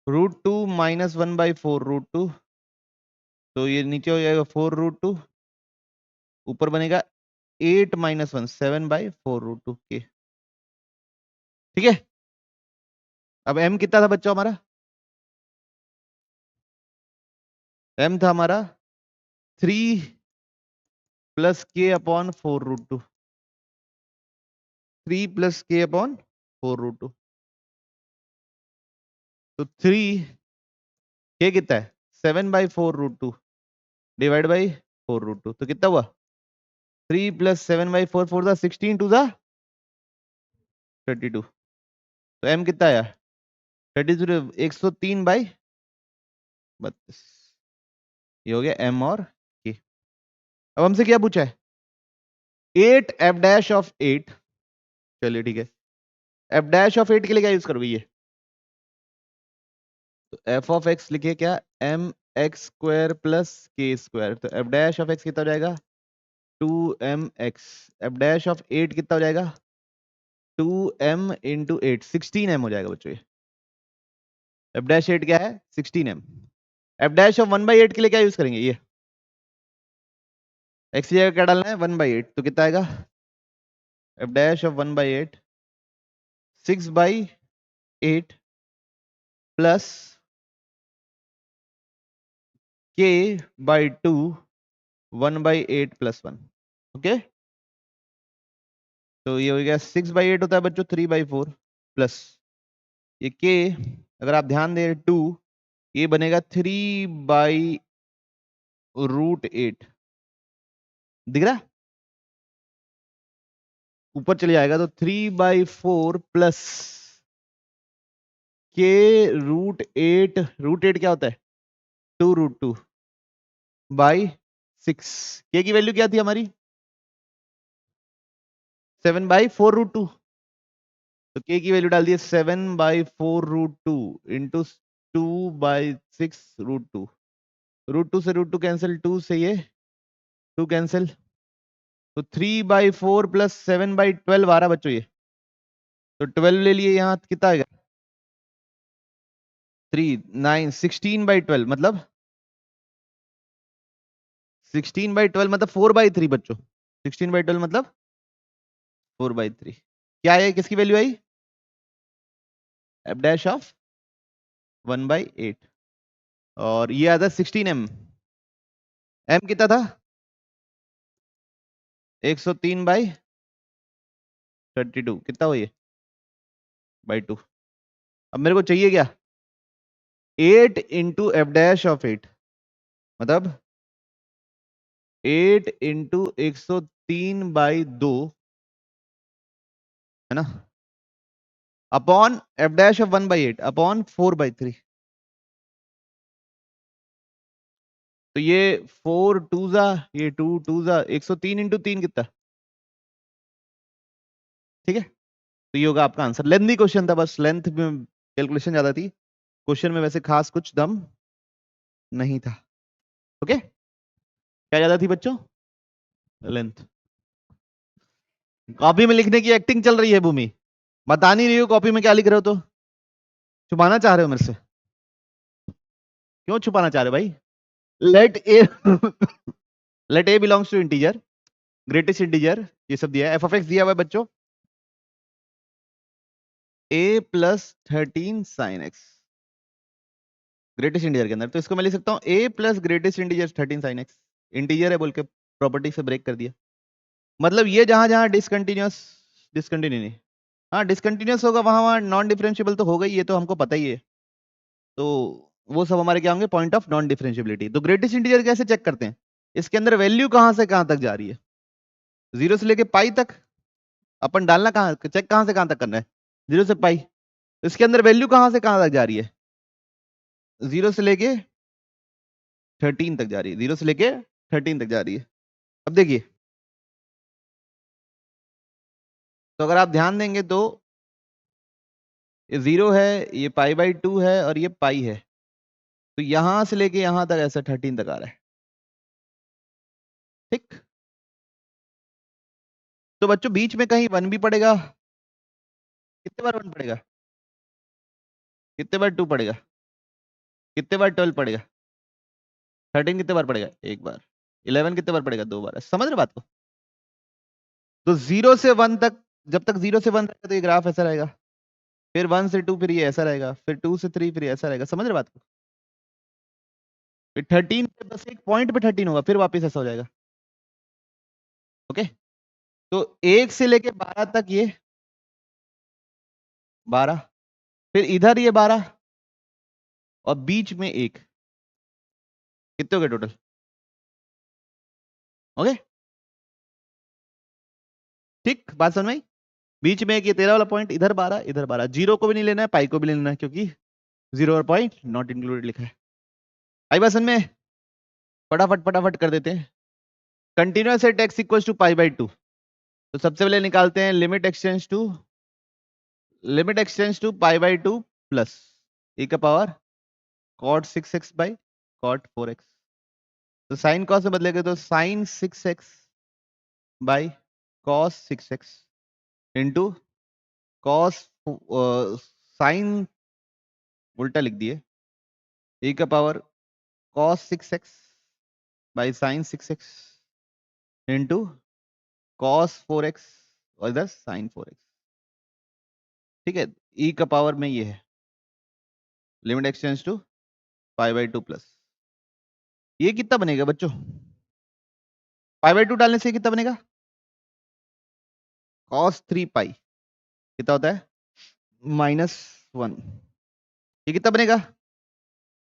रूट 2 माइनस 1/4 रूट 2, तो ये नीचे हो जाएगा 4 रूट 2, ऊपर बनेगा 8 माइनस 1, 7/4 रूट 2 के। ठीक है, अब m कितना था बच्चों हमारा? m था हमारा 3 प्लस के अपॉन 4 रूट 2, 3 प्लस के अपॉन 4√2। तो 3 के कितना है 7/4√2 डिवाइड बाई 4√2, तो कितना हुआ 3 + 7/4 4 16 2 32। तो m कितना आया 32 103/32। ये हो गया m और k। अब हमसे क्या पूछा है 8 f'(8). चलिए ठीक है, f'(8) के लिए क्या यूज करोगे ये, तो f(x) लिखिए क्या mx² + k²। तो f'(x) कितना हो जाएगा 2mx। f'(8) कितना हो जाएगा 2m × 8 16m हो जाएगा बच्चों। ये f'(8) क्या है 16m। f'(1/8) के लिए क्या यूज करेंगे ये x की जगह क्या डालना है 1/8, तो कितना आएगा f'(1/8) 6/8 प्लस k/2 1/8 + 1। ओके, तो ये हो गया 6/8 होता है बच्चों 3/4 प्लस ये k, अगर आप ध्यान दें 2, ये बनेगा 3/√8। दिख रहा है, ऊपर चले जाएगा तो 3/4 प्लस k√8। √8 क्या होता है 2√2/6। k की वैल्यू क्या थी हमारी 7/4√2, तो k की वैल्यू डाल दिए 7/4√2 इंटू 2/6√2। √2 से √2 कैंसिल, 2 से ये 2 कैंसिल, तो 3/4 प्लस 7/12 आ रहा बच्चों ये, तो 12 ले लिए यहाँ कितना आएगा 3 9 16/12 मतलब 16/12 मतलब 4/3 बच्चों। 16/12 मतलब 4/3। क्या है किसकी वैल्यू आई f'(1/8) और ये आता है 16m। m कितना था 103/32, कितना हो ये /2। अब मेरे को चाहिए क्या 8 × f'(8) मतलब 8 × 103/2 है ना, अपॉन f'(1/8) अपॉन 4/3। तो ये 4 2 ये 2 2 103 × 3 कितना, ठीक है। तो ये होगा आपका आंसर। लेंथी क्वेश्चन था, बस लेंथ में कैलकुलेशन ज्यादा थी, क्वेश्चन में वैसे खास कुछ दम नहीं था। ओके, क्या ज्यादा थी बच्चों लेंथ। कॉपी में लिखने की एक्टिंग चल रही है भूमि, बता नहीं रही हो कॉपी में क्या लिख रहे हो, तो छुपाना चाह रहे हो मेरे से, क्यों छुपाना चाह रहे हो भाई। Let a let a belongs to integer, greatest integer, ये सब दिया है। f(x) दिया हुआ है बच्चों a + 13 sin x greatest integer के अंदर, तो इसको मैं लिख सकता हूँ a + greatest integer 13 sin x। Integer है बोल के प्रॉपर्टी से ब्रेक कर दिया, मतलब ये जहां जहां डिसकंटिन्यू नहीं, हाँ डिसकंटिन्यूस होगा वहां वहां नॉन डिफरेंशिएबल तो होगा ही, ये तो हमको पता ही है। तो वो सब हमारे क्या होंगे पॉइंट ऑफ नॉन डिफरेंशिएबिलिटी। तो ग्रेटेस्ट इंटीजर कैसे चेक करते हैं, इसके अंदर वैल्यू कहां से कहां तक जा रही है, 0 से लेके पाई तक अपन डालना, कहां चेक कहां से कहां तक करना है 0 से पाई। इसके अंदर वैल्यू कहां से कहां तक जा रही है 0 से लेके 13 तक जा रही है, 0 से लेके 13 तक जा रही है। अब देखिए, तो अगर आप ध्यान देंगे तो ये 0 है, ये π/2 है और ये पाई है, तो यहां से लेके यहां तक ऐसा 13 तक आ रहा है, ठीक। तो बच्चों बीच में कहीं 1 भी पड़ेगा, कितने बार 1 पड़ेगा, कितने बार 2 पड़ेगा, कितने बार 12 पड़ेगा, 13 कितने बार पड़ेगा 1 बार, 11 कितने बार पड़ेगा 2 बार। समझ रहे बात को। तो 0 से 1 तक, जब तक 0 से 1 रहेगा तो ये ग्राफ ऐसा रहेगा, फिर 1 से 2 फिर ये ऐसा रहेगा, फिर 2 से 3 फिर ये ऐसा रहेगा। समझ रहे बात को। फिर 13 पे बस एक पॉइंट पे 13 होगा, फिर वापस ऐसा हो जाएगा। ओके, तो 1 से लेके 12 तक ये 12, फिर इधर ये 12 और बीच में 1, कितने हो गए टोटल? ओके, ठीक, बात समझ में आई? बीच में एक ये 13 वाला पॉइंट, इधर 12 इधर 12, जीरो को भी नहीं लेना है, पाई को भी नहीं लेना है, क्योंकि जीरो और पॉइंट नॉट इंक्लूडेड लिखा है। आई बात समझ में? फटाफट फटाफट कर देते हैं। Continuous at x equal to pi by two, तो सबसे पहले निकालते हैं limit x tends to pi by two plus e का power cot 6x by cot 4x, तो साइन कॉस से बदलेगा तो sine 6x by cos 6x into cos sine उल्टा लिख दिए e का power cos 6x by sine 6x into cos 4x और इधर साइन 4x, ठीक है। e का पावर में ये है limit x tends to pi by two plus, ये कितना बनेगा बच्चों? पाई बाई टू डालने से कितना बनेगा? cos 3 पाई कितना होता है? -1, ये कितना बनेगा?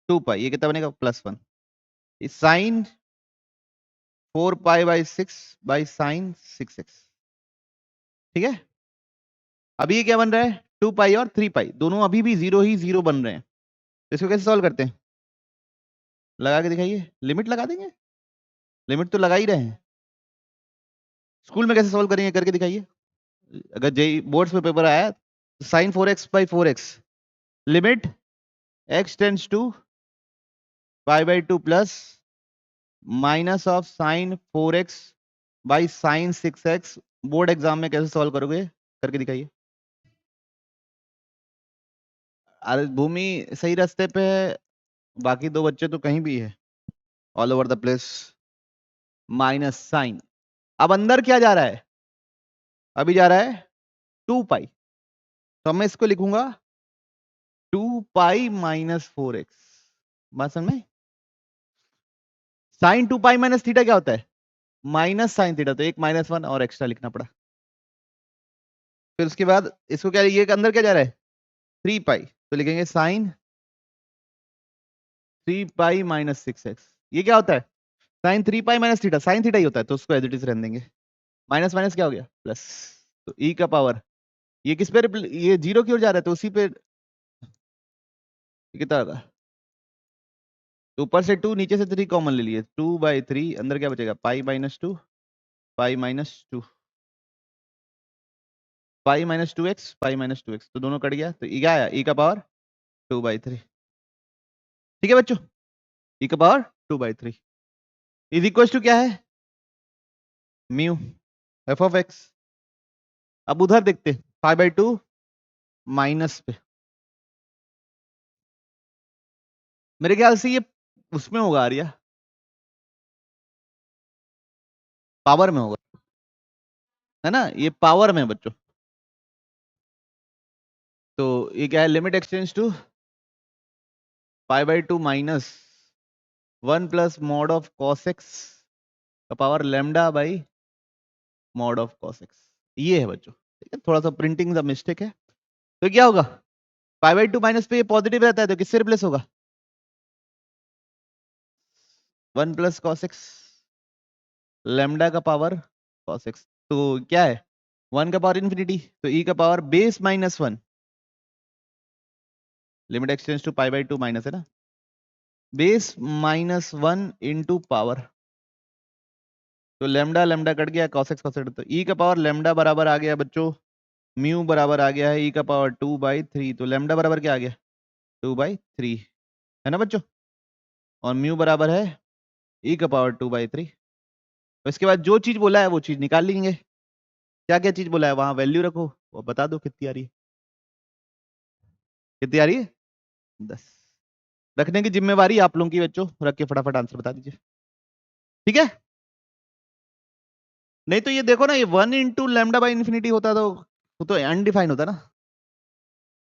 2 पाई, ये कितना बनेगा? +1, sine 4 pi by 6 by sine 6x, ठीक है। अभी ये क्या बन रहा है? 2 पाई और 3 पाई दोनों अभी भी जीरो ही जीरो बन रहे हैं, तो इसको कैसे सॉल्व करते हैं? लगा के दिखाइए, लिमिट लगा देंगे, लिमिट तो लगा ही रहे हैं। स्कूल में कैसे सॉल्व करेंगे करके दिखाइए, अगर जेई बोर्ड्स में पेपर आया तो sine 4x by 4x limit x tends to pi by two plus minus of sine 4x by sine 6x, board exam में कैसे सॉल्व करोगे करके दिखाइए। अरे भूमि सही रास्ते पे है, बाकी दो बच्चे तो कहीं भी है, all over the place. Minus sine, अब अंदर क्या जा रहा है? अभी जा रहा है 2 पाई, तो मैं इसको लिखूंगा 2 पाई माइनस 4x, बात समझ में? साइन 2 पाई माइनस थीटा क्या होता है? माइनस साइन थीटा, तो एक -1 और एक्स्ट्रा लिखना पड़ा। फिर उसके बाद इसको क्या, ये अंदर क्या जा रहा है? 3 पाई, तो लिखेंगे साइन 3 पाई माइनस 6x, ये क्या होता है? Sine 3 pi minus theta, sine theta ही होता है, तो उसको एज इट इज रहने देंगे। माइनस माइनस क्या हो गया? प्लस, तो e का पावर ये किस पे ये जीरो की ओर जा रहा है, तो उसी पे कितना होगा? तो ऊपर से 2 नीचे से 3 कॉमन ले लिए, 2/3 अंदर क्या बचेगा? Pi minus 2 pi minus 2 pi minus 2x pi minus 2x, तो दोनों कट गया, तो ये क्या आया? e का पावर 2/3, ठीक है बच्चों, e का पावर 2/3 इज इक्वल टू क्या है? Mu F of x. अब उधर देखते 5/2 माइनस पे, मेरे ख्याल से ये उसमें होगा आर्या, पावर में होगा, है ना, ये पावर में बच्चों। तो ये क्या है? लिमिट एक्सटेंस टू पाई/2 minus 1 plus mod of cos x का power lambda by mod of cos x, ये है बच्चों, ठीक है। थोड़ा सा प्रिंटिंग का मिस्टेक है, तो क्या होगा? पाई/2 माइनस पे ये पॉजिटिव रहता है, तो किससे रिप्लेस होगा? 1 प्लस कॉस एक्स लैम्डा का पावर कॉस एक्स, तो क्या है? 1 का पावर इन्फिनिटी, तो e का power base -1, limit x tends to पाई/2 माइनस है ना, बेस -1 इंटू पावर, तो लैम्डा लैम्डा कट गया, cos x cos x, तो e का पावर लैम्डा बराबर आ गया बच्चों, म्यू बराबर आ गया है e का पावर 2/3, तो लैम्डा बराबर क्या आ गया? 2/3, है ना बच्चों, और म्यू बराबर है e का पावर 2/3। तो इसके बाद जो चीज बोला है वो चीज निकाल लेंगे, क्या क्या चीज बोला है वहां वैल्यू रखो, वो बता दो कितनी आ रही है, कितनी आ रही है? 10, रखने की जिम्मेवारी आप लोगों की बच्चों, रख के फटाफट आंसर बता दीजिए, ठीक है। नहीं तो ये देखो ना, ये 1 इंटू लैम्डा बाई इन्फिनिटी होता तो वो तो अनडिफाइंड होता ना,